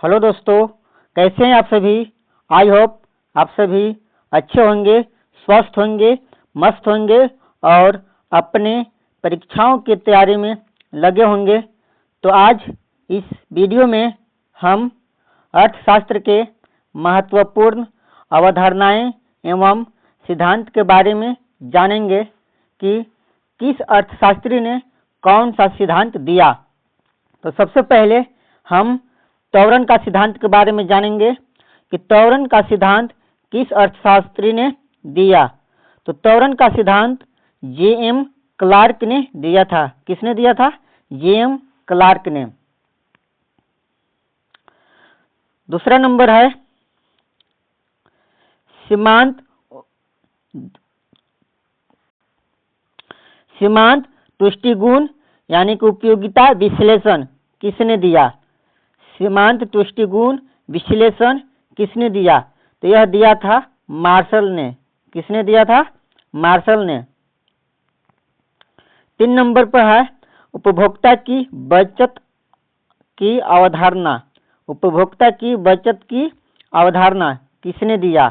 Hello दोस्तों, कैसे हैं आप सभी। आई होप आप सभी अच्छे होंगे, स्वस्थ होंगे, मस्त होंगे और अपने परीक्षाओं की तैयारी में लगे होंगे। तो आज इस वीडियो में हम अर्थशास्त्र के महत्वपूर्ण अवधारणाएं एवं सिद्धांत के बारे में जानेंगे कि किस अर्थशास्त्री ने कौन सा सिद्धांत दिया। तो सबसे पहले हम त्वरण का सिद्धांत के बारे में जानेंगे कि त्वरण का सिद्धांत किस अर्थशास्त्री ने दिया। तो त्वरण का सिद्धांत जे.एम. क्लार्क ने दिया था। किसने दिया था? जे.एम. क्लार्क ने। दूसरा नंबर है सीमांत तुष्टिगुण यानी कि उपयोगिता विश्लेषण किसने दिया? सीमांत तुष्टिगुण विश्लेषण किसने दिया? तो यह दिया था मार्शल ने। किसने दिया था? मार्शल ने। 3 नंबर पर है उपभोक्ता की बचत की अवधारणा। उपभोक्ता की बचत की अवधारणा किसने दिया?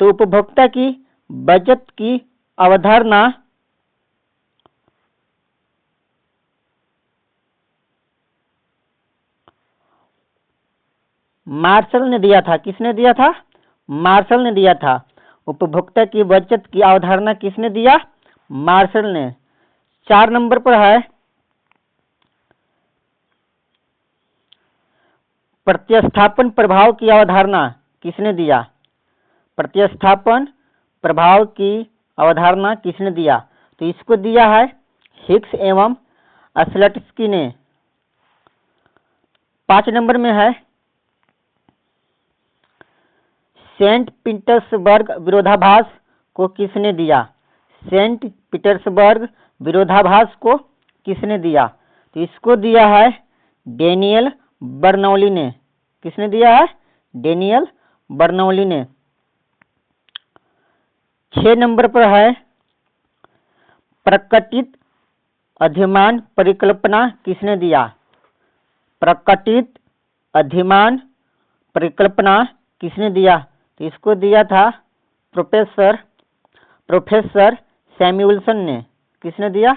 तो उपभोक्ता की बचत की अवधारणा मार्शल ने दिया था। किसने दिया था? मार्शल ने दिया था। उपभोक्ता की बचत की अवधारणा किसने दिया? मार्शल ने। 4 नंबर पर है प्रतिस्थापन प्रभाव की अवधारणा किसने दिया? प्रतिस्थापन प्रभाव की अवधारणा किसने दिया? तो इसको दिया है हिग्स एवं स्लट्स्की ने। 5 नंबर में है सेंट पीटर्सबर्ग विरोधाभास को किसने दिया? सेंट पीटर्सबर्ग विरोधाभास को किसने दिया? तो इसको दिया है डेनियल बर्नौली ने। किसने दिया है? डेनियल बर्नौली ने। 6 नंबर पर है प्रकटित अधिमान परिकल्पना किसने दिया? प्रकटित अधिमान परिकल्पना किसने दिया? तो इसको दिया था प्रोफेसर सैमुअल्सन ने। किसने दिया?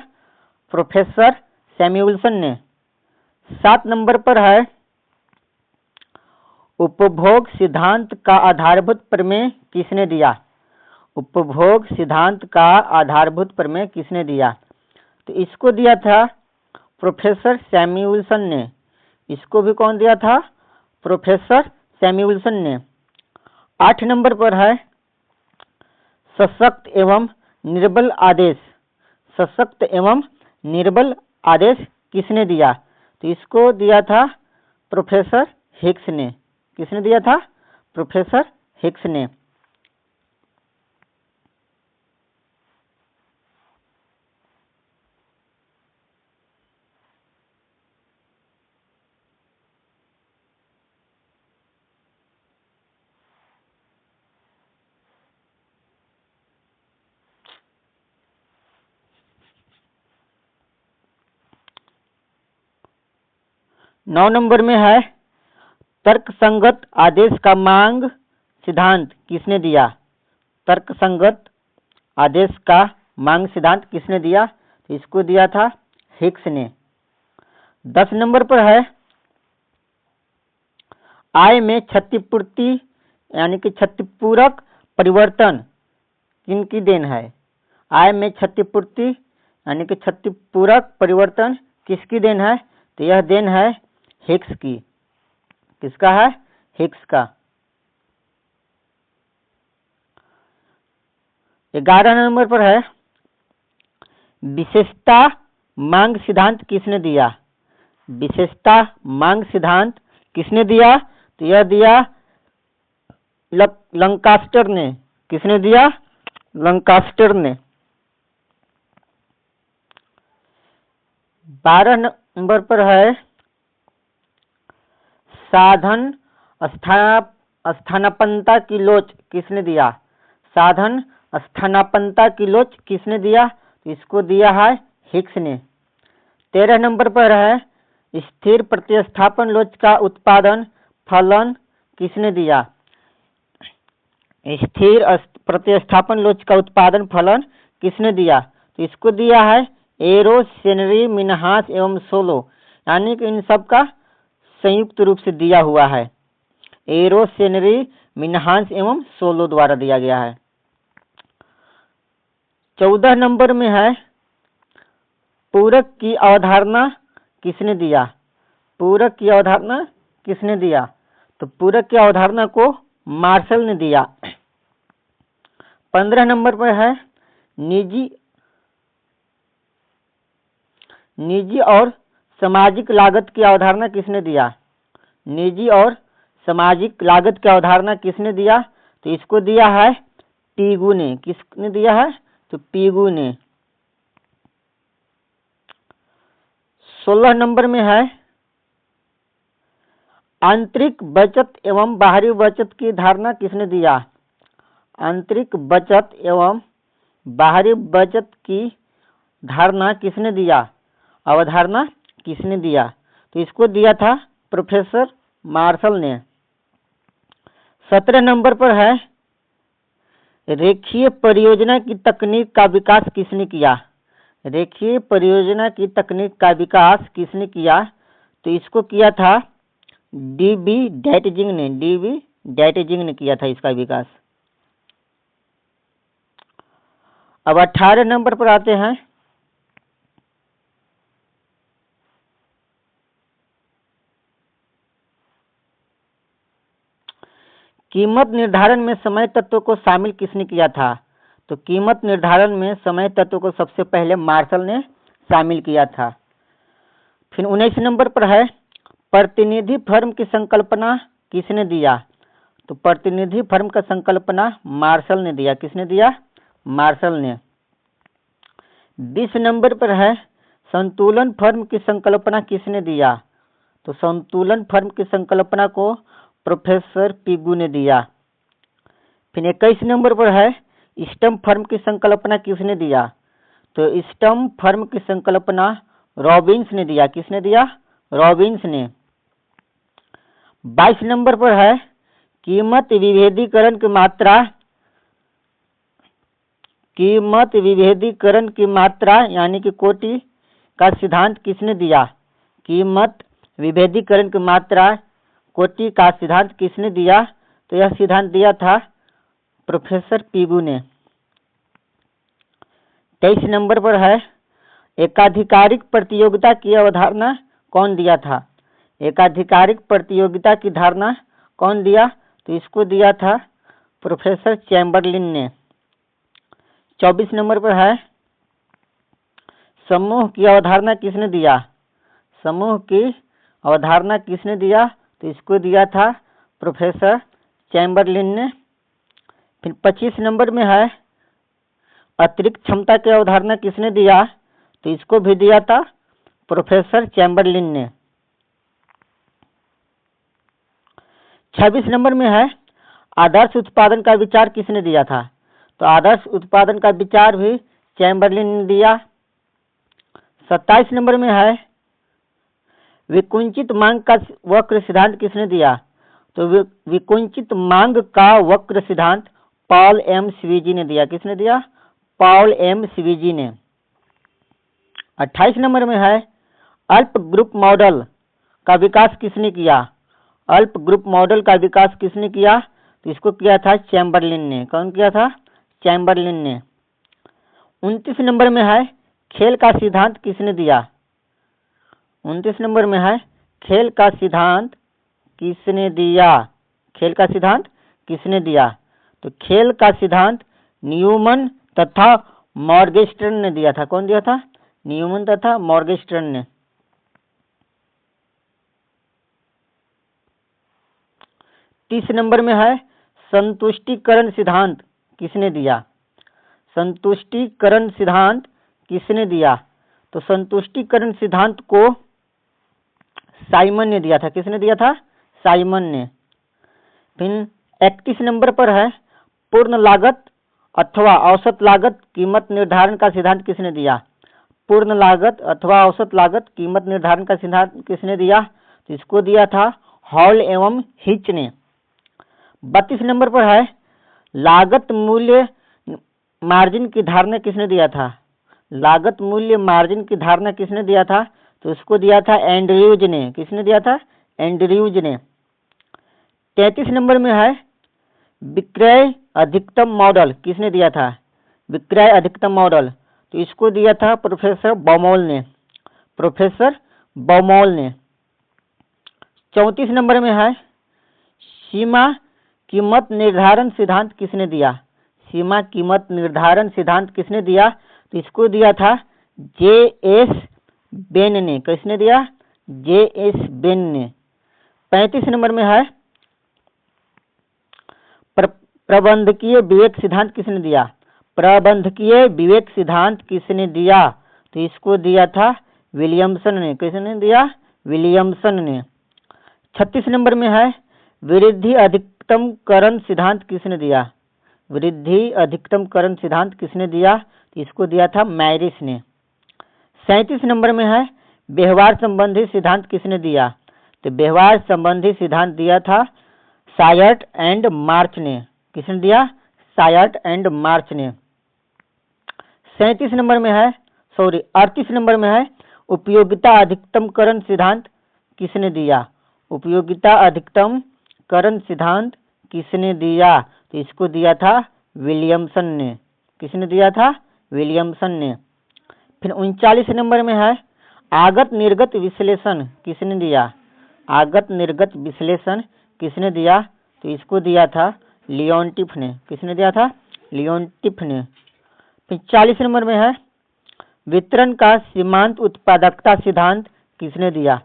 प्रोफेसर सैमुअल्सन ने। 7 नंबर पर है उपभोग सिद्धांत का आधारभूत प्रमेय किसने दिया? उपभोग सिद्धांत का आधारभूत प्रमेय किसने दिया? तो इसको दिया था प्रोफेसर सैमुअल्सन ने। इसको भी कौन दिया था? प्रोफेसर सैमुअल्सन ने। 8 नंबर पर है सशक्त एवं निर्बल आदेश। सशक्त एवं निर्बल आदेश किसने दिया? तो इसको दिया था प्रोफेसर हिग्स ने। किसने दिया था? प्रोफेसर हिग्स ने। नौ नंबर में है तर्कसंगत आदेश का मांग सिद्धांत किसने दिया? तर्कसंगत आदेश का मांग सिद्धांत किसने दिया? तो इसको दिया था हिग्स ने। 10 नंबर पर है आय में क्षतिपूर्ति यानी कि क्षतिपूरक परिवर्तन किनकी देन है? आय में क्षतिपूर्ति यानी कि क्षतिपूरक परिवर्तन किसकी देन है? तो यह देन है हिग्स की। किसका है? हिग्स का। 11 नंबर पर है विशेषता मांग सिद्धांत किसने दिया? विशेषता मांग सिद्धांत किसने दिया? तो यह दिया लंकास्टर ने। किसने दिया? लंकास्टर ने। 12 नंबर पर है साधन स्थानापन्नता की लोच किसने दिया? साधन स्थानापन्नता की लोच किसने दिया? तो इसको दिया है हिग्स ने। 13 नंबर पर है स्थिर प्रतिस्थापन लोच का उत्पादन फलन किसने दिया? स्थिर प्रतिस्थापन लोच का उत्पादन फलन किसने दिया? तो इसको दिया है एरो, सेनरी, मिनहास एवं सोलो, यानी कि इन सब का संयुक्त रूप से दिया हुआ है। एरो, सेनरी, मिनहास एवं सोलो द्वारा दिया गया है। 14 नंबर में है पूरक की अवधारणा किसने दिया? पूरक की अवधारणा किसने दिया? तो पूरक की अवधारणा को मार्शल ने दिया। 15 नंबर पर है निजी और सामाजिक लागत की अवधारणा किसने दिया? निजी और सामाजिक लागत की अवधारणा किसने दिया? तो इसको दिया है पीगू ने। किसने दिया है? तो पीगू ने। 16 नंबर में है आंतरिक बचत एवं बाहरी बचत की धारणा किसने दिया? आंतरिक बचत एवं बाहरी बचत की धारणा किसने दिया? अवधारणा किसने दिया? तो इसको दिया था प्रोफेसर मार्शल ने। 17 नंबर पर है रेखीय परियोजना की तकनीक का विकास किसने किया? रेखीय परियोजना की तकनीक का विकास किसने किया? तो इसको किया था डीबी डैटजिंग ने। डीबी डैटजिंग ने किया था इसका विकास। अब 18 नंबर पर आते हैं कीमत निर्धारण में समय तत्व को शामिल किसने किया था? तो कीमत निर्धारण में समय तत्व को सबसे पहले मार्शल ने शामिल किया था। फिर 19 नंबर पर है प्रतिनिधि फर्म की संकल्पना किसने दिया? तो प्रतिनिधि फर्म का संकल्पना मार्शल ने दिया। किसने दिया? मार्शल ने। 20 नंबर पर है संतुलन फर्म की संकल्पना किसने दिया? तो संतुलन फर्म की संकल्पना को प्रोफेसर पीगू ने दिया। फिर 21 नंबर पर है स्टम्प फर्म की संकल्पना किसने दिया? तो स्टम्प फर्म की संकल्पना रॉबिन्स ने दिया। किसने दिया? रॉबिन्स ने। 22 नंबर पर है कीमत विभेदीकरण की मात्रा यानी कि कोटि का सिद्धांत किसने दिया? कीमत विभेदीकरण की मात्रा कोटि का सिद्धांत किसने दिया? तो यह सिद्धांत दिया था प्रोफेसर पीगू ने। 23 नंबर पर है एकाधिकारिक प्रतियोगिता की अवधारणा कौन दिया था? एकाधिकारिक प्रतियोगिता की धारणा कौन दिया? तो इसको दिया था प्रोफेसर चैम्बरलिन ने। 24 नंबर पर है समूह की अवधारणा किसने दिया? समूह की अवधारणा किसने दिया? तो इसको दिया था प्रोफेसर चैम्बरलिन ने। फिर 25 नंबर में है अतिरिक्त क्षमता की अवधारणा किसने दिया? तो इसको भी दिया था प्रोफेसर चैम्बरलिन ने। 26 नंबर में है आदर्श उत्पादन का विचार किसने दिया था? तो आदर्श उत्पादन का विचार भी चैम्बरलिन ने दिया। 27 नंबर में है विकुंचित मांग का वक्र सिद्धांत किसने दिया? तो विकुंचित मांग का वक्र सिद्धांत पॉल एम स्वीजी ने दिया। किसने दिया? पॉल एम स्वीजी ने। 28 नंबर में है अल्प ग्रुप मॉडल का विकास किसने किया? अल्प ग्रुप मॉडल का विकास किसने किया? तो इसको किया था चैम्बरलिन ने। कौन किया था? चैम्बरलिन ने। 29 नंबर में है खेल का सिद्धांत किसने दिया? 29 नंबर में है खेल का सिद्धांत किसने दिया? खेल का सिद्धांत किसने दिया? तो खेल का सिद्धांत न्यूमन तथा मॉर्गेस्टर्न ने दिया था। कौन दिया था? न्यूमन तथा मॉर्गेस्टर्न ने। 30 नंबर में है संतुष्टिकरण सिद्धांत किसने दिया? संतुष्टिकरण सिद्धांत किसने दिया? तो संतुष्टिकरण सिद्धांत को साइमन ने दिया था। किसने दिया था? साइमन ने। फिर 31 नंबर पर है पूर्ण लागत अथवा औसत लागत कीमत निर्धारण का सिद्धांत किसने दिया? पूर्ण लागत अथवा औसत लागत कीमत निर्धारण का सिद्धांत किसने दिया? तो इसको दिया था हॉल एवं हिच ने। 32 नंबर पर है लागत मूल्य मार्जिन की धारणा किसने दिया था? लागत मूल्य मार्जिन की धारणा किसने दिया था? तो इसको दिया था एंड्रयूज ने। किसने दिया था? एंड्रयूज ने। 33 नंबर में है विक्रय अधिकतम मॉडल किसने दिया था? विक्रय अधिकतम मॉडल, तो इसको दिया था प्रोफेसर बॉमोल ने। प्रोफेसर बॉमोल ने। 34 नंबर में है सीमा कीमत निर्धारण सिद्धांत किसने दिया? सीमा कीमत निर्धारण सिद्धांत किसने दिया? तो इसको दिया था जे.एस. बेन ने। किसने दिया? जे.एस. बेन ने। 35 नंबर में है प्रबंधकीय विवेक सिद्धांत किसने दिया? प्रबंधकीय विवेक सिद्धांत किसने दिया? तो इसको दिया था विलियमसन ने। किसने दिया? विलियमसन ने। 36 नंबर में है वृद्धि अधिकतम करण सिद्धांत किसने दिया? वृद्धि अधिकतम करण सिद्धांत किसने दिया? तो इसको दिया था मैरिस ने। 37 नंबर में है व्यवहार संबंधी सिद्धांत किसने दिया? तो व्यवहार संबंधी सिद्धांत दिया था सायर्ट एंड मार्च ने। किसने दिया? सायर्ट एंड मार्च ने। 37 नंबर में है 38 नंबर में है उपयोगिता अधिकतम करण सिद्धांत किसने दिया? उपयोगिता अधिकतम करण सिद्धांत किसने दिया? तो इसको दिया था विलियमसन ने। किसने दिया था? विलियमसन ने। फिर 39 नंबर में है आगत निर्गत विश्लेषण किसने दिया? आगत निर्गत विश्लेषण किसने दिया? तो इसको दिया था लियोनटिफ ने। किसने दिया था? लियोनटिफ ने। फिर 40 नंबर में है वितरण का सीमांत उत्पादकता सिद्धांत किसने दिया?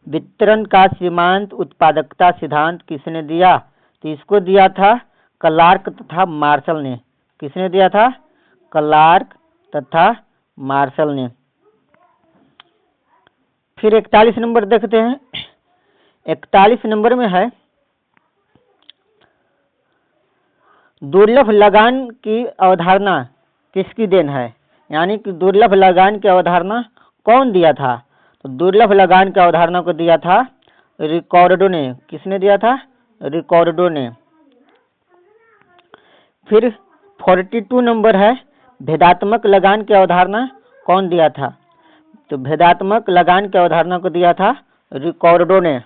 वितरण का सीमांत उत्पादकता सिद्धांत किसने दिया? तो इसको दिया था क्लार्क तथा मार्शल ने। किसने दिया था? क्लार्क तथा मार्शल ने। फिर 41 नंबर देखते हैं। 41 नंबर में है दुर्लभ लगान की अवधारणा किसकी देन है? यानी कि दुर्लभ लगान की अवधारणा कौन दिया था? तो दुर्लभ लगान की अवधारणा को दिया था रिकॉर्डो ने। किसने दिया था? रिकॉर्डो ने। फिर 42 नंबर है भेदात्मक लगान की अवधारणा कौन दिया था? तो भेदात्मक लगान की अवधारणा को दिया था रिकॉर्डो ने।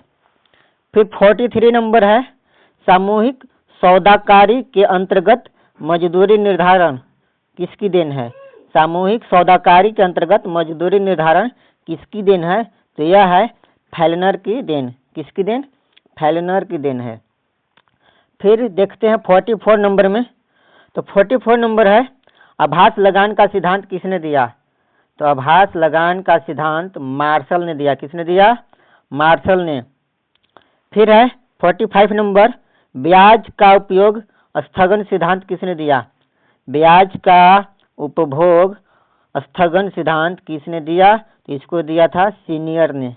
फिर 43 नंबर है सामूहिक सौदाकारी के अंतर्गत मजदूरी निर्धारण किसकी देन है? सामूहिक सौदाकारी के अंतर्गत मजदूरी निर्धारण किसकी देन है? तो यह है फैलनर की देन। किसकी देन? फैलनर की देन है। फिर देखते हैं 44 नंबर में। तो 44 नंबर है आभास लगान का सिद्धांत किसने दिया? तो आभास लगान का सिद्धांत मार्शल ने दिया। किसने दिया? मार्शल ने। फिर है 45 नंबर ब्याज का उपयोग स्थगन सिद्धांत किसने दिया? ब्याज का उपभोग स्थगन सिद्धांत किसने दिया? तो इसको दिया था सीनियर ने।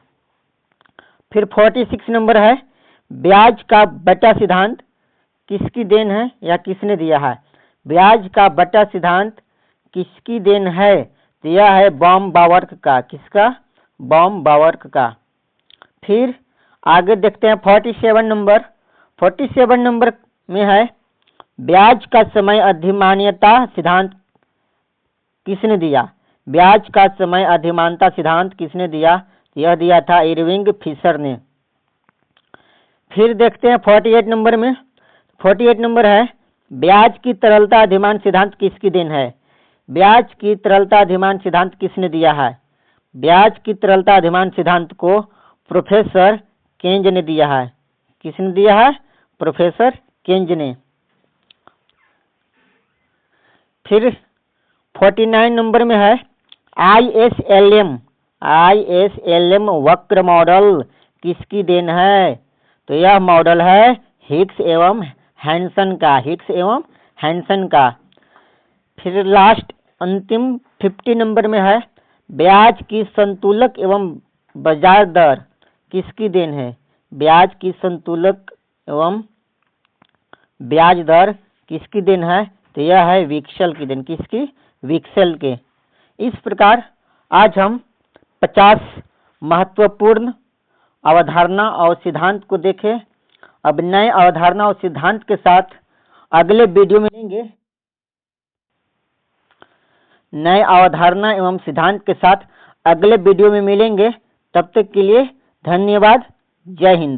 फिर 46 नंबर है ब्याज का बटा सिद्धांत किसकी देन है या किसने दिया है? ब्याज का बटा सिद्धांत किसकी देन है? तो यह है बॉम बावर्क का। किसका? बॉम बावर्क का। फिर आगे देखते हैं 47 नंबर। 47 नंबर में है ब्याज का समय अधिमान्यता सिद्धांत किसने दिया? ब्याज का समय अधिमानता सिद्धांत किसने दिया? यह दिया था इरविंग फिशर ने। फिर देखते हैं 48 नंबर में। 48 नंबर है ब्याज की तरलता अधिमान सिद्धांत किसकी देन है? ब्याज की तरलता अधिमान सिद्धांत किसने दिया है? ब्याज की तरलता अधिमान सिद्धांत को प्रोफेसर केंज ने दिया है। किसने दिया है? प्रोफेसर केंज ने। फिर 49 नंबर में है आईएसएलएम वक्र मॉडल किसकी देन है? तो यह मॉडल है हिग्स एवं हैंसन का। हिग्स एवं हैंसन का। फिर लास्ट अंतिम 50 नंबर में है ब्याज की संतुलक एवं बाजार दर किसकी देन है? ब्याज की संतुलक एवं ब्याज दर किसकी देन है? तो यह है विक्सेल की देन। किसकी? विक्सेल के। इस प्रकार आज हम 50 महत्वपूर्ण अवधारणा और सिद्धांत को देखें। अब नए अवधारणा और सिद्धांत के साथ अगले वीडियो में मिलेंगे। नए अवधारणा एवं सिद्धांत के साथ अगले वीडियो में मिलेंगे। तब तक के लिए धन्यवाद। जय हिंद।